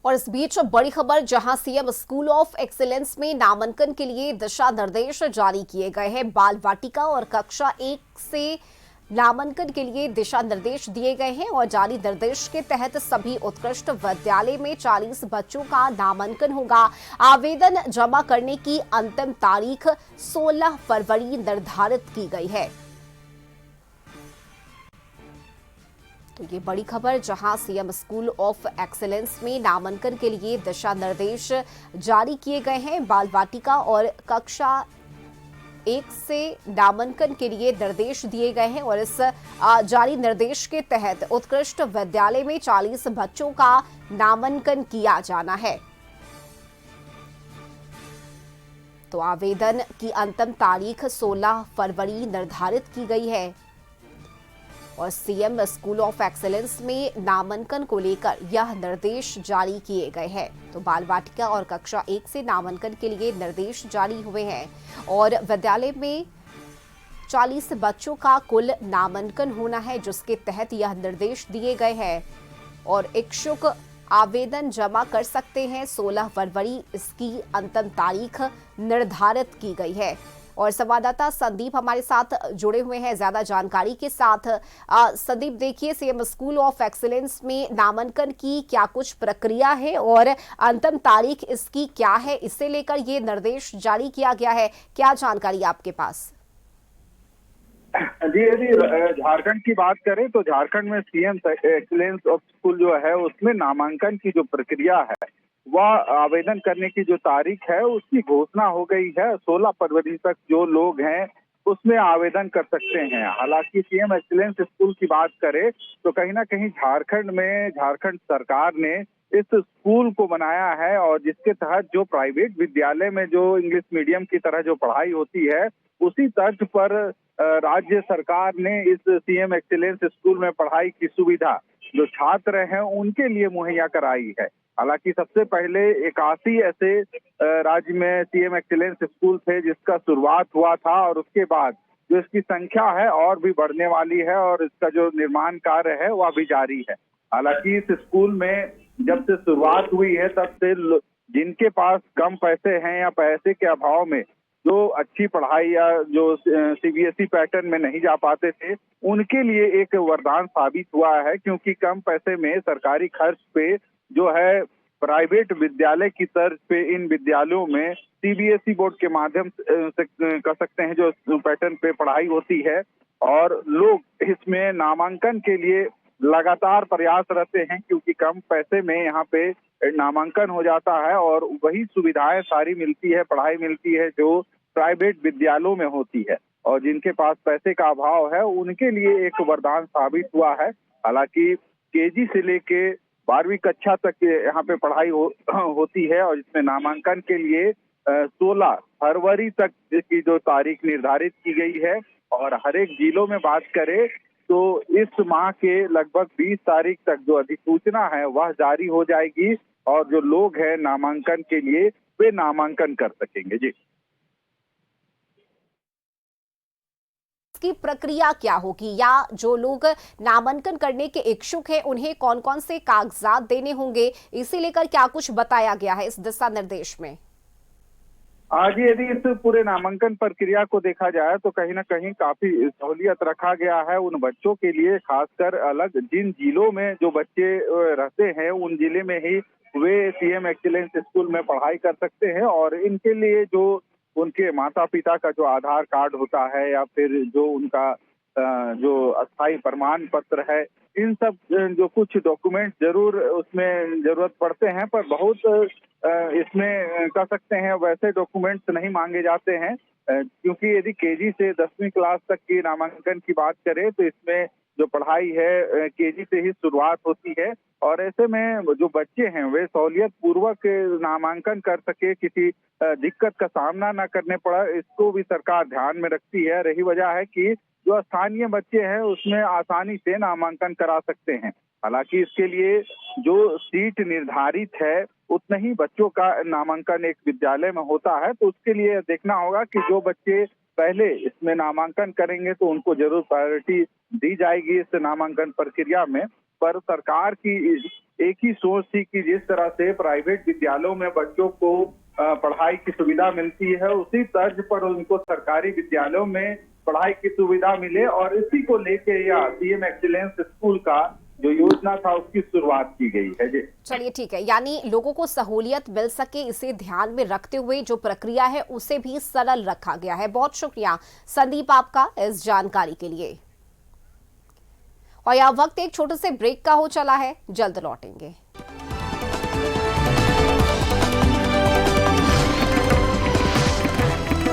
और इस बीच बड़ी खबर, जहां सीएम स्कूल ऑफ एक्सीलेंस में नामांकन के लिए दिशा निर्देश जारी किए गए हैं। बाल वाटिका और कक्षा 1 से नामांकन के लिए दिशा निर्देश दिए गए हैं और जारी निर्देश के तहत सभी उत्कृष्ट विद्यालय में 40 बच्चों का नामांकन होगा। आवेदन जमा करने की अंतिम तारीख 16 फरवरी निर्धारित की गई है। तो ये बड़ी खबर, जहां सीएम स्कूल ऑफ एक्सीलेंस में नामांकन के लिए दिशा निर्देश जारी किए गए हैं। बाल वाटिका और कक्षा 1 से नामांकन के लिए निर्देश दिए गए हैं और इस जारी निर्देश के तहत उत्कृष्ट विद्यालय में 40 बच्चों का नामांकन किया जाना है। तो आवेदन की अंतिम तारीख 16 फरवरी निर्धारित की गई है और सीएम स्कूल ऑफ एक्सीलेंस में नामांकन को लेकर यह निर्देश जारी किए गए हैं। तो बाल वाटिका और कक्षा 1 से नामांकन के लिए निर्देश जारी हुए हैं और विद्यालय में 40 बच्चों का कुल नामांकन होना है, जिसके तहत यह निर्देश दिए गए हैं और इच्छुक आवेदन जमा कर सकते हैं। 16 फरवरी इसकी अंतिम तारीख निर्धारित की गई है और संवाददाता संदीप हमारे साथ जुड़े हुए हैं ज्यादा जानकारी के साथ। संदीप, देखिए, सीएम स्कूल ऑफ एक्सीलेंस में नामांकन की क्या कुछ प्रक्रिया है और अंतिम तारीख इसकी क्या है, इससे लेकर ये निर्देश जारी किया गया है, क्या जानकारी आपके पास? जी, यदि झारखंड की बात करें तो झारखंड में सीएम एक्सीलेंस ऑफ स्कूल जो है उसमें नामांकन की जो प्रक्रिया है वह आवेदन करने की जो तारीख है उसकी घोषणा हो गई है। 16 फरवरी तक जो लोग हैं उसमें आवेदन कर सकते हैं। हालांकि सीएम एक्सीलेंस स्कूल की बात करें तो कहीं ना कहीं झारखंड सरकार ने इस स्कूल को बनाया है और जिसके तहत जो प्राइवेट विद्यालय में जो इंग्लिश मीडियम की तरह जो पढ़ाई होती है उसी तर्ज पर राज्य सरकार ने इस सीएम एक्सीलेंस स्कूल में पढ़ाई की सुविधा जो छात्र हैं उनके लिए मुहैया कराई है। हालांकि सबसे पहले 81 ऐसे राज्य में सीएम एक्सीलेंस स्कूल थे जिसका शुरुआत हुआ था और उसके बाद जो इसकी संख्या है और भी बढ़ने वाली है और इसका जो निर्माण कार्य है वह भी जारी है। हालांकि इस स्कूल में जब से शुरुआत हुई है तब से जिनके पास कम पैसे हैं या पैसे के अभाव में जो अच्छी पढ़ाई या जो सीबीएसई पैटर्न में नहीं जा पाते थे उनके लिए एक वरदान साबित हुआ है, क्योंकि कम पैसे में सरकारी खर्च पे जो है प्राइवेट विद्यालय की तर्ज पे इन विद्यालयों में सीबीएसई बोर्ड के माध्यम से कर सकते हैं जो पैटर्न पे पढ़ाई होती है और लोग इसमें नामांकन के लिए लगातार प्रयासरत हैं, क्योंकि कम पैसे में यहाँ पे नामांकन हो जाता है और वही सुविधाएं सारी मिलती है, पढ़ाई मिलती है जो प्राइवेट विद्यालयों में होती है और जिनके पास पैसे का अभाव है उनके लिए एक वरदान साबित हुआ है। हालांकि केजी से लेके 12वीं कक्षा तक यहाँ पे पढ़ाई होती है और इसमें नामांकन के लिए 16 फरवरी तक की जो तारीख निर्धारित की गई है और हर एक जिलों में बात करें तो इस माह के लगभग 20 तारीख तक जो अधिसूचना है वह जारी हो जाएगी और जो लोग हैं नामांकन के लिए वे नामांकन कर सकेंगे। जी, की प्रक्रिया क्या होगी या जो लोग नामांकन करने के इच्छुक हैं उन्हें कौन कौन से कागजात देने होंगे, इसे लेकर क्या कुछ बताया गया है इस दिशा निर्देश में? आज यदि इस पूरे नामांकन प्रक्रिया को देखा जाए तो कहीं ना कहीं काफी सहूलियत रखा गया है उन बच्चों के लिए, खासकर अलग जिन जिलों में जो बच्चे रहते हैं उन जिले में ही वे सीएम एक्सीलेंस स्कूल में पढ़ाई कर सकते हैं और इनके लिए जो उनके माता पिता का जो आधार कार्ड होता है या फिर जो उनका जो अस्थायी प्रमाण पत्र है, इन सब जो कुछ डॉक्यूमेंट जरूर उसमें जरूरत पड़ते हैं, पर बहुत इसमें कह सकते हैं वैसे डॉक्यूमेंट्स नहीं मांगे जाते हैं, क्योंकि यदि केजी से 10वीं क्लास तक की नामांकन की बात करें तो इसमें जो पढ़ाई है केजी से ही शुरुआत होती है और ऐसे में जो बच्चे हैं वे सहूलियत पूर्वक नामांकन कर सके, किसी दिक्कत का सामना न करने पड़ा, इसको भी सरकार ध्यान में रखती है। रही वजह है कि जो स्थानीय बच्चे हैं उसमें आसानी से नामांकन करा सकते हैं। हालांकि इसके लिए जो सीट निर्धारित है उतने ही बच्चों का नामांकन एक विद्यालय में होता है, तो उसके लिए देखना होगा कि जो बच्चे पहले इसमें नामांकन करेंगे तो उनको जरूर प्रायोरिटी दी जाएगी इस नामांकन प्रक्रिया में पर सरकार की एक ही सोच थी कि जिस तरह से प्राइवेट विद्यालयों में बच्चों को पढ़ाई की सुविधा मिलती है, उसी तर्ज पर उनको सरकारी विद्यालयों में पढ़ाई की सुविधा मिले, और इसी को लेके यह सीएम एक्सीलेंस स्कूल का जो योजना था उसकी शुरुआत की गई है। जी चलिए ठीक है, यानी लोगों को सहूलियत मिल सके इसे ध्यान में रखते हुए जो प्रक्रिया है उसे भी सरल रखा गया है। बहुत शुक्रिया संदीप आपका इस जानकारी के लिए। और यह वक्त एक छोटे से ब्रेक का हो चला है, जल्द लौटेंगे।